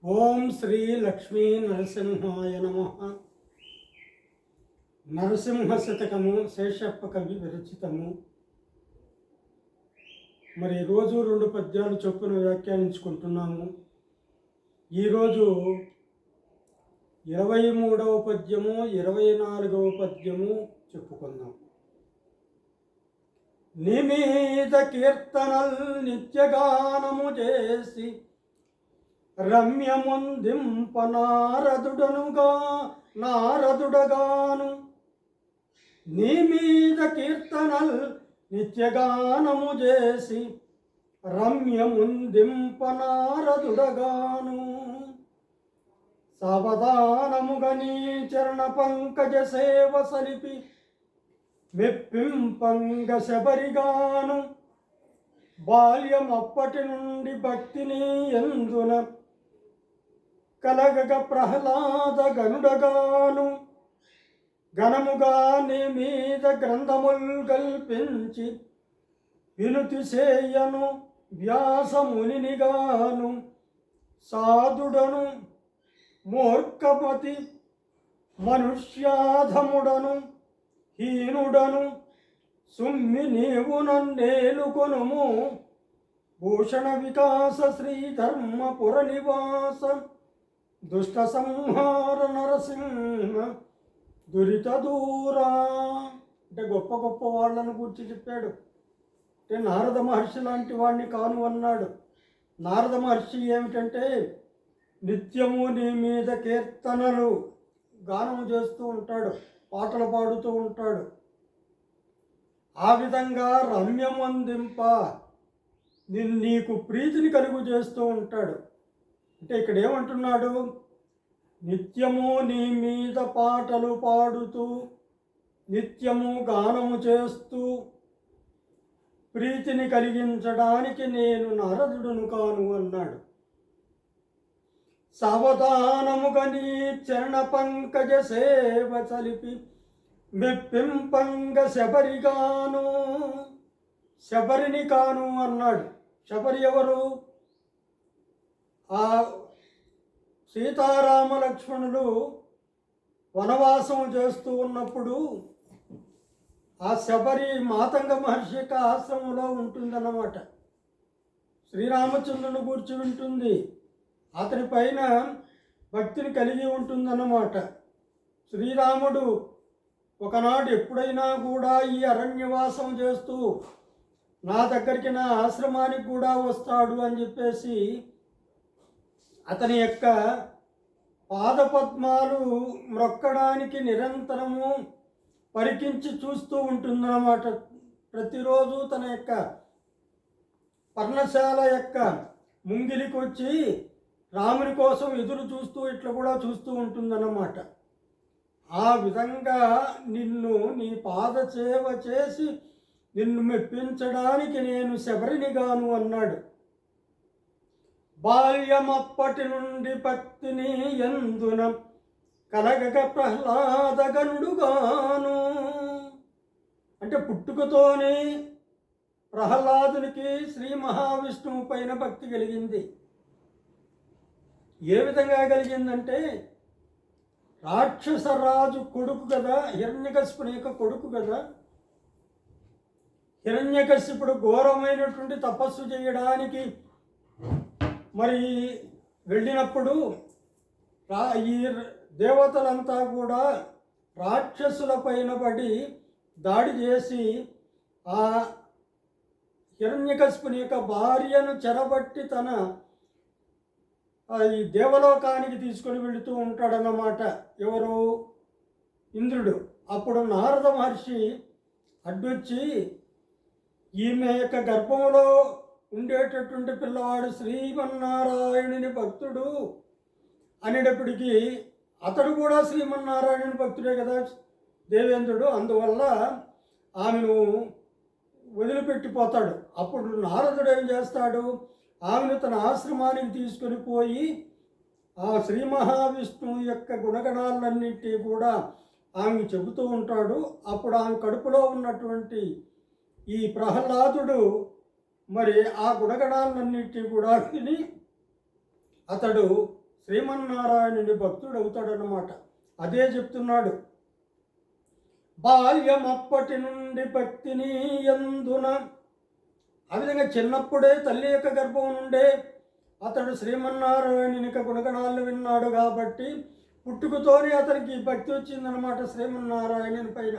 ఓం శ్రీ లక్ష్మీ నరసింహాయ నమః. నరసింహ శతకము శేషప్ప కవి విరచితము. మరి రోజు 2 పద్యాలు చొప్పున వ్యాఖ్యానించుకుంటున్నాము. ఈరోజు 23వ పద్యము 24వ పద్యము చెప్పుకుందాం. నిమీద కీర్తనల్ నిత్యగానము చేసి రమ్యముందింప నారదుడగాను నీ మీద కీర్తనల్ నిత్యగానము చేసి రమ్యముందింప నారదుడగాను సావధానముగా నీ చరణ పంకజ సేవ సలిపి మెప్పింపంగ శబరిగాను బాల్యమప్పటి నుండి భక్తిని ఎందున కలగక ప్రహ్లాద గనుడగాను ఘనముగా నీ మీద గ్రంథముల్ కల్పించి వినుతి చేయను వ్యాసమునిగాను సాధుడను మూర్ఖమతి మనుష్యాధముడను హీనుడను సుమ్మి నీవు నన్నేలుకొనుము భూషణ వికాస శ్రీధర్మపుర నివాస దుష్ట సంహార నరసింహ దురిత దూరా. అంటే గొప్ప గొప్ప వాళ్ళను గురించి చెప్పాడు. అంటే నారద మహర్షి లాంటి వాడిని కాను అన్నాడు. నారద మహర్షి ఏమిటంటే నిత్యము నీ మీద కీర్తనలు గానం చేస్తూ ఉంటాడు, పాటలు పాడుతూ ఉంటాడు. ఆ విధంగా రమ్యమందింప నీకు ప్రీతిని కలుగు చేస్తూ ఉంటాడు. అంటే ఇక్కడ ఏమంటున్నాడు? నిత్యము నీ మీద పాటలు పాడుతూ నిత్యము గానము చేస్తూ ప్రీతిని కలిగించడానికి నేను నారదుడును కాను అన్నాడు. సావధానముగా నీ చరణ పంకజ సేవ చలిపి మెప్పింపంగ శబరిగాను శబరిని కాను అన్నాడు. శబరి ఎవరు? ఆ సీతారామ లక్ష్మణులు వనవాసం చేస్తూ ఉన్నప్పుడు ఆ శబరి మాతంగ మహర్షి యొక్క ఆశ్రమంలో ఉంటుందన్నమాట. శ్రీరామచంద్రుని గూర్చి వింటుంది, అతని పైన భక్తిని కలిగి ఉంటుందన్నమాట. శ్రీరాముడు ఒకనాడు ఎప్పుడైనా కూడా ఈ అరణ్యవాసం చేస్తూ నా దగ్గరికి నా ఆశ్రమానికి కూడా వస్తాడు అని చెప్పేసి అతని యొక్క పాదపద్మాలు మ్రొక్కడానికి నిరంతరము పరికించి చూస్తూ ఉంటుందన్నమాట. ప్రతిరోజు తన యొక్క పర్ణశాల యొక్క ముంగిలికి వచ్చి రాముని కోసం ఎదురు చూస్తూ ఇట్లా కూడా చూస్తూ ఉంటుందన్నమాట. ఆ విధంగా నిన్ను నీ పాద సేవ చేసి నిన్ను మెప్పించడానికి నేను శబరినిగాను అన్నాడు. బాల్యమప్పటి నుండి భక్తిని ఎందున కలగక ప్రహ్లాద గనుడుగాను. అంటే పుట్టుకతోనే ప్రహ్లాదునికి శ్రీ మహావిష్ణువు పైన భక్తి కలిగింది. ఏ విధంగా కలిగిందంటే రాక్షస రాజు కొడుకు కదా, హిరణ్యకశిపుని యొక్క కొడుకు కదా. హిరణ్యకశిపుడు ఘోరమైనటువంటి తపస్సు చేయడానికి మరి వెళ్ళినప్పుడు ఈ దేవతలంతా కూడా రాక్షసుల పైన పడి దాడి చేసి ఆ హిరణ్యకశిపుని యొక్క భార్యను చెరబట్టి తన ఈ దేవలోకానికి తీసుకొని వెళుతూ ఉంటాడన్నమాట. ఎవరు? ఇంద్రుడు. అప్పుడు నారద మహర్షి అడ్డొచ్చి ఈమె యొక్క గర్భంలో ఉండేటటువంటి పిల్లవాడు శ్రీమన్నారాయణుని భక్తుడు అనేటప్పటికీ అతడు కూడా శ్రీమన్నారాయణుని భక్తుడే కదా దేవేంద్రుడు. అందువల్ల ఆమెను వదిలిపెట్టిపోతాడు. అప్పుడు నారదుడు ఏం చేస్తాడు? ఆమెను తన ఆశ్రమానికి తీసుకొని పోయి ఆ శ్రీ మహావిష్ణువు యొక్క గుణగణాలన్నింటినీ కూడా ఆమె చెబుతూ ఉంటాడు. అప్పుడు ఆమె కడుపులో ఉన్నటువంటి ఈ ప్రహ్లాదుడు మరి ఆ గుణగణాలన్నింటినీ కూడా విని అతడు శ్రీమన్నారాయణుని భక్తుడవుతాడనమాట. అదే చెప్తున్నాడు. బాల్యమప్పటి నుండి భక్తిని యందున, ఆ విధంగా చిన్నప్పుడే తల్లి యొక్క గర్భం నుండే అతడు శ్రీమన్నారాయణుని యొక్క గుణగణాలను విన్నాడు కాబట్టి పుట్టుకతోనే అతనికి భక్తి వచ్చిందనమాట శ్రీమన్నారాయణుని పైన.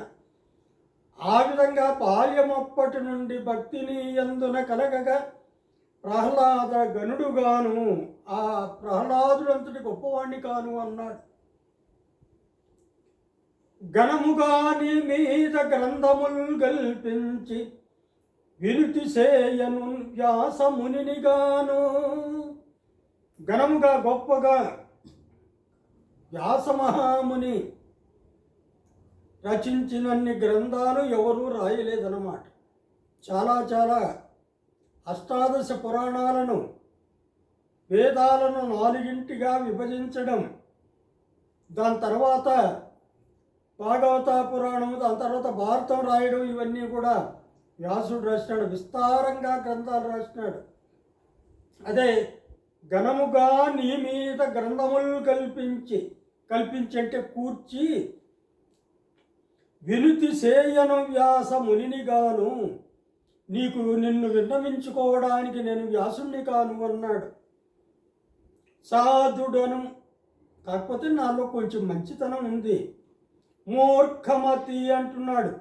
ఆ విధంగా బాల్యమప్పటి నుండి భక్తిని యందున కలగగా ప్రహ్లాద గనుడుగాను, ఆ ప్రహ్లాదుడంతటి గొప్పవాణ్ణి కాను అన్నాడు. ఘనముగా నీ మీద గ్రంథముల్ గల్పించి వినుతి సేయను వ్యాసమునిగాను. ఘనముగా గొప్పగా వ్యాసమహాముని రచించినన్ని గ్రంథాలు ఎవరూ రాయలేదన్నమాట. చాలా అష్టాదశ పురాణాలను, వేదాలను 4గా విభజించడం, దాని తర్వాత భాగవత పురాణము, దాని తర్వాత భారతం రాయడం, ఇవన్నీ కూడా వ్యాసుడు రాసినాడు. విస్తారంగా గ్రంథాలు రాసినాడు. అదే ఘనముగా నీ మీద గ్రంథములు కల్పించి అంటే కూర్చి వినుతి సేయను వ్యాస మునినిగాను, నిన్ను విన్నవించుకోవడానికి నేను వ్యాసుని కాను అన్నాడు. సాధుడను, కాకపోతే నాలో కొంచెం మంచితనం ఉంది. మూర్ఖమతి అంటున్నాడు.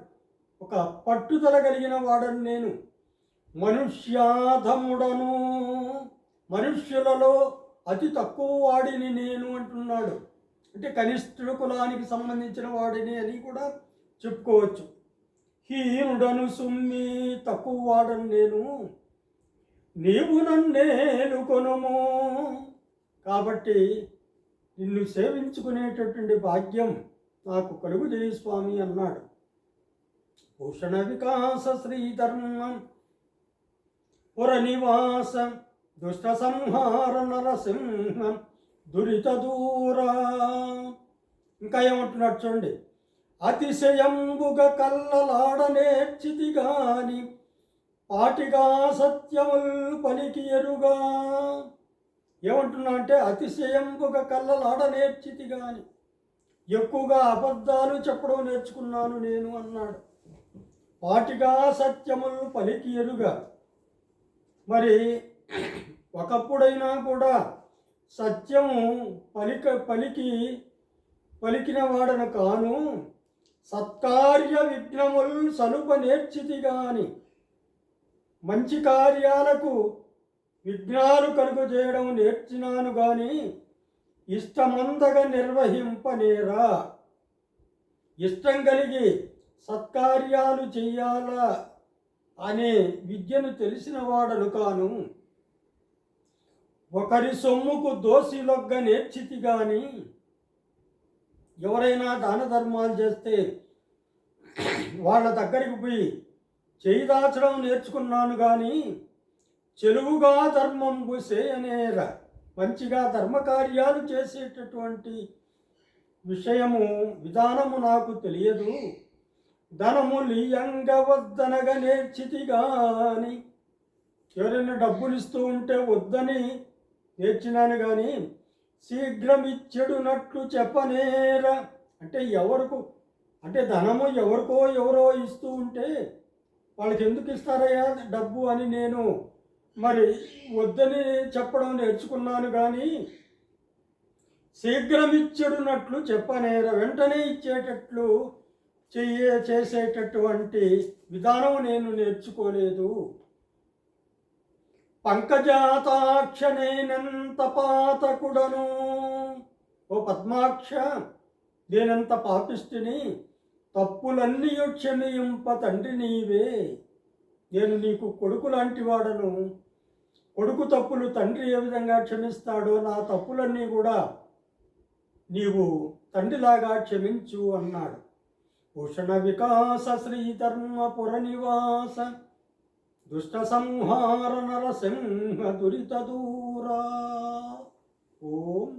ఒక పట్టుదల కలిగిన వాడను నేను. మనుష్యాధముడను, మనుష్యులలో అతి తక్కువ వాడిని నేను అంటున్నాడు. అంటే కనిష్ఠ కులానికి సంబంధించిన వాడిని అని కూడా చెప్పుకోవచ్చు. హీనుడను సుమ్మి, తక్కువ వాడను నేను, నీవు నన్నేలుకొనుము, కాబట్టి నిన్ను సేవించుకునేటటువంటి భాగ్యం నాకు కలుగు చేయి స్వామి అన్నాడు. భూషణ వికాస శ్రీధర్మం పురనివాస దుష్ట సంహార నరసింహం దురిత దూరా. ఇంకా ఏమంటున్నాడు చూడండి. అతిశయంబుగా కల్లలాడనేర్చితి గాని పాటిగా సత్యముల్ పలికి ఎరుగా. ఏమంటున్నా అంటే అతిశయంబుగా కల్లలాడనేర్చితి గాని, ఎక్కువగా అబద్ధాలు చెప్పడం నేర్చుకున్నాను నేను అన్నాడు. పాటిగా సత్యములు పలికి ఎరుగా. మరి ఒకప్పుడైనా కూడా సత్యము పలికిన వాడను కాను, సత్కార్య విఘ్నములు సలుప నేర్చితి గాని, మంచి కార్యాలకు విఘ్నాలు కలుగజేయడం నేర్చినాను గాని ఇష్టమందగా నిర్వహింపనేరా. ఇష్టం కలిగి సత్కార్యాలు చెయ్యాలా అనే విద్యను తెలిసిన వాడను కాను. ఒకరి సొమ్ముకు దోషిలొగ్గ నేర్చితి గాని, ఎవరైనా దాన ధర్మాలు చేస్తే వాళ్ళ దగ్గరికి పోయి చేయి దాచడం నేర్చుకున్నాను కానీ చెలువుగా ధర్మం అనేరా, మంచిగా ధర్మకార్యాలు చేసేటటువంటి విధానము నాకు తెలియదు. ధనము లియంగా వద్దనగా నేర్చితి గాని, ఎవరైనా డబ్బులు ఇస్తూ ఉంటే వద్దని నేర్చినాను కానీ శీఘ్రం ఇచ్చెడునట్లు చెప్పనేరా. అంటే ధనము ఎవరో ఇస్తూ ఉంటే వాళ్ళకి ఎందుకు ఇస్తారయ్యా డబ్బు అని నేను మరి వద్దని చెప్పడం నేర్చుకున్నాను కానీ శీఘ్రం ఇచ్చెడునట్లు చెప్పనేరా, వెంటనే ఇచ్చేటట్లు చేసేటటువంటి విధానం నేను నేర్చుకోలేదు. పంకజాతాక్షనేనంత పాతకుడను, ఓ పద్మాక్ష నేనంత పాపిష్టిని, తప్పులన్నీ క్షమింప తండ్రి నీవే. నేను నీకు కొడుకు లాంటి వాడను. కొడుకు తప్పులు తండ్రి ఏ విధంగా క్షమిస్తాడో నా తప్పులన్నీ కూడా నీవు తండ్రిలాగా క్షమించు అన్నాడు. భూషణ వికాస శ్రీధర్మపుర నివాస దుష్ట సంహార నరసింహ దురిత దూరా. ఓం